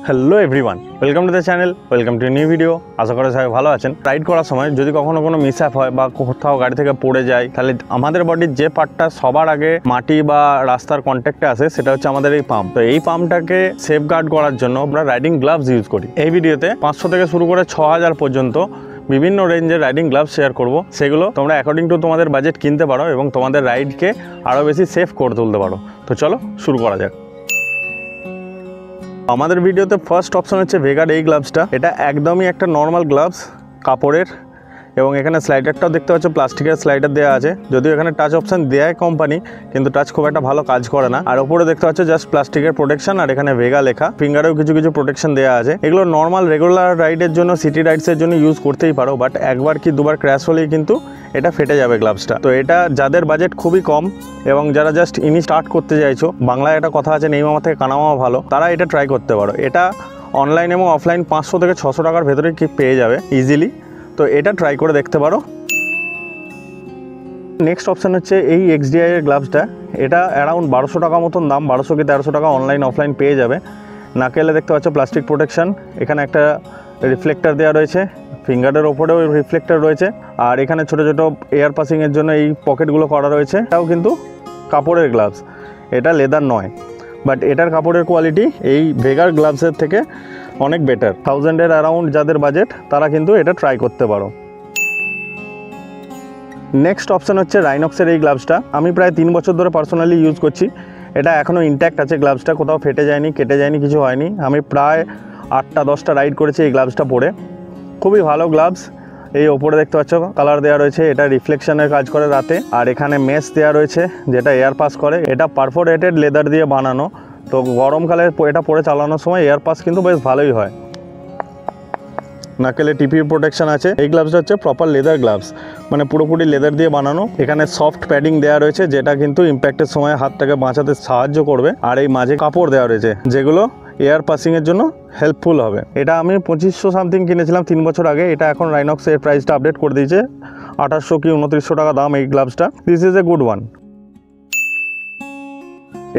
Hello everyone, welcome to the channel, welcome to new video. আশা করি সবাই ভালো আছেন। রাইড করার সময় যদি কখনো কোনো মিসঅ্যাপ হয় বা কোথাও গাড়ি থেকে পড়ে যায়, তাহলে আমাদের বডির যে পার্টটা সবার আগে মাটি বা রাস্তার কন্ট্যাক্টে আসে সেটা হচ্ছে আমাদের এই পাম্প। তো এই পাম্পটাকে সেফগার্ড করার জন্য আমরা রাইডিং গ্লাভস ইউজ করি। এই ভিডিওতে 500 থেকে শুরু করে 6000 পর্যন্ত বিভিন্ন রেঞ্জের রাইডিং গ্লাভস শেয়ার করব। সেগুলো তোমরা অ্যাকর্ডিং টু তোমাদের বাজেট কিনতে পারো এবং তোমাদের রাইডকে আরও বেশি সেফ করে তুলতে পারো। তো চলো শুরু করা যাক। আমাদের ভিডিওতে ফার্স্ট অপশন হচ্ছে ভেগার এই গ্লাভসটা। এটা একদমই একটা নর্মাল গ্লাভস কাপড়ের, এবং এখানে স্লাইডারটাও দেখতে পাচ্ছ প্লাস্টিকের স্লাইডার দেওয়া আছে। যদিও এখানে টাচ অপশন দেয় কোম্পানি, কিন্তু টাচ খুব একটা ভালো কাজ করে না। আর ওপরে দেখতে পাচ্ছ জাস্ট প্লাস্টিকের প্রোটেকশন, আর এখানে ভেগা লেখা। ফিঙ্গারেও কিছু কিছু প্রোটেকশন দেওয়া আছে। এগুলো নর্মাল রেগুলার রাইডের জন্য, সিটি রাইডসের জন্য ইউজ করতেই পারো, বাট একবার কি দুবার ক্র্যাশ হলেই কিন্তু এটা ফেটে যাবে গ্লাভসটা। তো এটা যাদের বাজেট খুবই কম এবং যারা জাস্ট স্টার্ট করতে চাইছো, বাংলায় একটা কথা আছে নেই মামা থেকে কানা মামা ভালো, তারা এটা ট্রাই করতে পারো। এটা অনলাইন এবং অফলাইন 500 থেকে 600 টাকার ভেতরে কি পেয়ে যাবে ইজিলি। তো এটা ট্রাই করে দেখতে পারো। নেক্সট অপশান হচ্ছে এই XDI এর গ্লাভসটা। এটা অ্যারাউন্ড 1200 টাকা মতন দাম, 1200 কি 1300 টাকা অনলাইন অফলাইন পেয়ে যাবে। নাকেলে দেখতে পাচ্ছ প্লাস্টিক প্রোটেকশন, এখানে একটা রিফ্লেক্টার দেওয়া রয়েছে, ফিঙ্গারের ওপরেও রিফ্লেক্টার রয়েছে, আর এখানে ছোটো ছোটো এয়ার পাসিংয়ের জন্য এই পকেটগুলো করা রয়েছে। এটাও কিন্তু কাপড়ের গ্লাভস, এটা লেদার নয়, বাট এটার কাপড়ের কোয়ালিটি এই ভেগার গ্লাভসের থেকে অনেক বেটার। 1000-এর অ্যারাউন্ড যাদের বাজেট তারা কিন্তু এটা ট্রাই করতে পারো। নেক্সট অপশান হচ্ছে রাইনক্সের এই গ্লাভসটা। আমি প্রায় 3 বছর ধরে পার্সোনালি ইউজ করছি। এটা এখনও ইনট্যাক্ট আছে গ্লাভসটা, কোথাও ফেটে যায়নি, কেটে যায়নি, কিছু হয়নি। আমি প্রায় 8টা-10টা রাইড করেছি এই গ্লাভসটা পরে। খুবই ভালো গ্লাভস। এই ওপরে দেখতে পাচ্ছ কালার দেওয়া রয়েছে, এটা রিফ্লেকশনের কাজ করে রাতে। আর এখানে মেশ দেওয়া রয়েছে যেটা এয়ার পাস করে। এটা পারফোরেটেড লেদার দিয়ে বানানো, তো গরমকালে এটা পরে চালানোর সময় এয়ার পাস কিন্তু বেশ ভালোই হয়। নাকেলে টিপি প্রোটেকশন আছে। এই গ্লাভসটা হচ্ছে প্রপার লেদার গ্লাভস, মানে পুরোপুরি লেদার দিয়ে বানানো। এখানে সফট প্যাডিং দেওয়া রয়েছে যেটা কিন্তু ইম্প্যাক্টের সময় হাতটাকে বাঁচাতে সাহায্য করবে। আর এই মাঝে কাপড় দেওয়া রয়েছে যেগুলো এয়ার পাসিংয়ের জন্য হেল্পফুল হবে। এটা আমি 2500 সামথিং কিনেছিলাম 3 বছর আগে। এটা এখন রাইনক্সের প্রাইসটা আপডেট করে দিয়েছে, 2800 কি 2900 টাকা দাম এই গ্লাভসটা। This is a good one.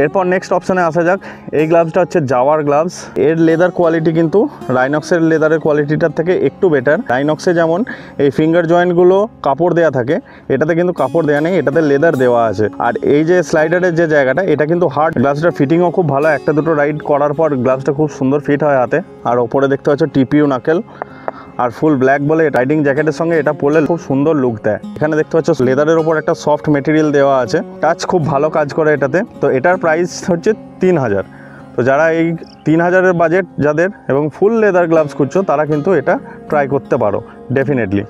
এরপর নেক্সট অপশানে আসা যাক। এই গ্লাভসটা হচ্ছে জাওয়ার গ্লাভস। এর লেদার কোয়ালিটি কিন্তু রাইনক্সের লেদারের কোয়ালিটিটার থেকে একটু বেটার। রাইনক্সে যেমন এই ফিঙ্গার জয়েন্টগুলো কাপড় দেওয়া থাকে, এটাতে কিন্তু কাপড় দেওয়া নেই, এটাতে লেদার দেওয়া আছে। আর এই যে স্লাইডারের যে জায়গাটা, এটা কিন্তু হার্ড। গ্লাভসটার ফিটিংও খুব ভালো, একটা দুটো রাইড করার পর গ্লাভসটা খুব সুন্দর ফিট হয় হাতে। আর ওপরে দেখতে পাচ্ছ টিপিউ নাকেল, আর ফুল ব্ল্যাক বলে রাইডিং জ্যাকেটের সঙ্গে এটা পরলে খুব সুন্দর লুক দেয়। এখানে দেখতে পাচ্ছ লেদারের ওপর একটা সফট মেটেরিয়াল দেওয়া আছে, টাচ খুব ভালো কাজ করে এটাতে। তো এটার প্রাইস হচ্ছে 3000। তো যারা এই 3000-এর বাজেট যাদের এবং ফুল লেদার গ্লাভস খুঁজছো, তারা কিন্তু এটা ট্রাই করতে পারো ডেফিনেটলি।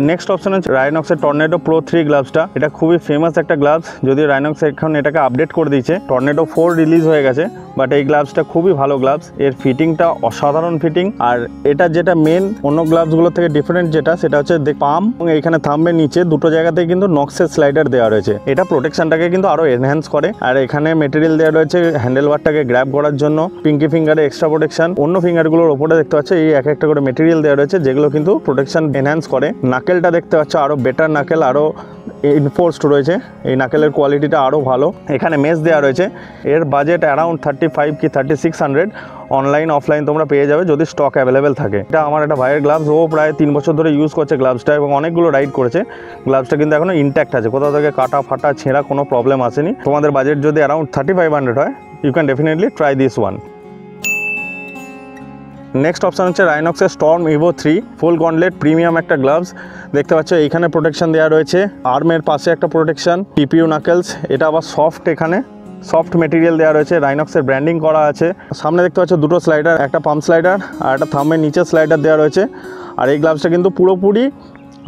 নেক্সট অপশন হচ্ছে রাইনক্সের টর্নেডো প্রো 3 গ্লাভসটা। এটা খুবই ফেমাস একটা গ্লাভস, যদিও রাইনক্স এখন এটাকে আপডেট করে দিয়েছে, টর্নেডো 4 রিলিজ হয়ে গেছে। বাট এই গ্লাভসটা খুবই ভালো গ্লাভস, এর ফিটিংটা অসাধারণ ফিটিং। আর এটা যেটা মেন অন্য গ্লাভসগুলো থেকে ডিফারেন্ট যেটা, সেটা হচ্ছে পাম এবং এইখানে থাম্বের নিচে দুটো জায়গাতেই কিন্তু নক্সের স্লাইডার দেওয়া রয়েছে। এটা প্রোটেকশনটাকে কিন্তু আরও এনহ্যান্স করে। আর এখানে মেটেরিয়াল দেওয়া রয়েছে হ্যান্ডেল বারটাকে গ্র্যাব করার জন্য, পিঙ্কি ফিঙ্গারে এক্সট্রা প্রোটেকশন। অন্য ফিঙ্গারগুলোর ওপরে দেখতে পাচ্ছ এই এক একটা করে মেটেরিয়াল দেওয়া রয়েছে যেগুলো কিন্তু প্রোটেকশন এনহ্যান্স করে। নাকেলটা দেখতে পাচ্ছ আরও বেটার নাকেল, আরও ইনফোর্সড রয়েছে। এই নাকেলের কোয়ালিটিটা আরও ভালো। এখানে মেশ দেওয়া রয়েছে। এর বাজেট অ্যারাউন্ড 35 কি 3600। অনলাইন অফলাইন তোমরা পেয়ে যাবে যদি স্টক অ্যাভেলেবেল থাকে। এটা আমার একটা ভাইয়ের গ্লাভস, ও প্রায় 3 বছর ধরে ইউজ করছে গ্লাভসটা এবং অনেকগুলো রাইড করেছে। গ্লাভসটা কিন্তু এখনও ইনট্যাক্ট আছে, কোথাও থেকে কাটা ফাটা ছেঁড়া কোনো প্রবলেম আসেনি। তোমাদের বাজেট যদি অ্যারাউন্ড 3500 হয়, you can definitely try this one. Next option হচ্ছে রাইনক্সের Storm Evo 3 full gauntlet premium একটা গ্লাভস। দেখতে পাচ্ছ এইখানে প্রোটেকশন দেওয়া রয়েছে, আর্মের পাশে একটা প্রোটেকশন, টিপিউ নাকেলস। এটা আবার সফট, এখানে সফট মেটেরিয়াল দেওয়া রয়েছে, রাইনক্সের ব্র্যান্ডিং করা আছে। সামনে দেখতে পাচ্ছ দুটো স্লাইডার, একটা পাম্প স্লাইডার আর একটা থাম্বের নিচে স্লাইডার দেওয়া রয়েছে। আর এই গ্লাভসটা কিন্তু পুরোপুরি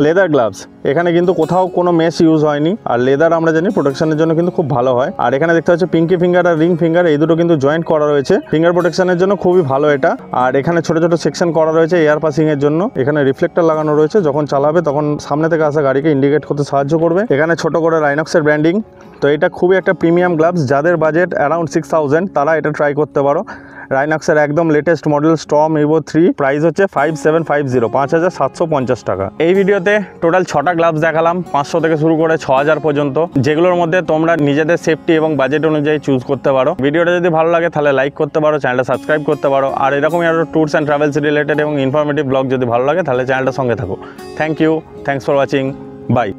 লেদার গ্লাভস, এখানে কিন্তু কোথাও কোনো মেশ ইউজ হয়নি। আর লেদার আমরা জানি প্রোটেকশনের জন্য কিন্তু খুব ভালো হয়। আর এখানে দেখতে পাচ্ছ পিঙ্কি ফিঙ্গার আর রিং ফিঙ্গার, এই দুটো কিন্তু জয়েন্ট করা রয়েছে ফিঙ্গার প্রোটেকশনের জন্য, খুবই ভালো এটা। আর এখানে ছোট ছোট সেকশন করা রয়েছে এয়ার পাসিংয়ের জন্য। এখানে রিফ্লেক্টার লাগানো রয়েছে, যখন চালাবে তখন সামনে থেকে আসা গাড়িকে ইন্ডিকেট করতে সাহায্য করবে। এখানে ছোট করে রাইনক্সের ব্র্যান্ডিং, তো এটা খুবই একটা প্রিমিয়াম গ্লাভস, যাদের বাজেট অ্যারাউন্ড 6000 তারা এটা ট্রাই করতে পারো। রাইনক্সের একদম latest model Storm Evo 3, price হচ্ছে 5750, 5750 টাকা। এই ভিডিওতে টোটাল 6টা গ্লাভস দেখালাম, 500 থেকে শুরু করে 6000 পর্যন্ত, যেগুলোর মধ্যে তোমরা নিজেদের সেফটি এবং বাজেট অনুযায়ী চুজ করতে পারো। ভিডিওটা যদি ভালো লাগে তাহলে লাইক করতে পারো, চ্যানেলটা সাবস্ক্রাইব করতে পারো, আর এরকমই আরও ট্যুরস অ্যান্ড ট্রাভেলস রিলেটেড এবং ইনফরমেটিভ ব্লগ যদি ভালো লাগে তাহলে চ্যানেলটার সঙ্গে থাকো। Thank you, thanks for watching, by.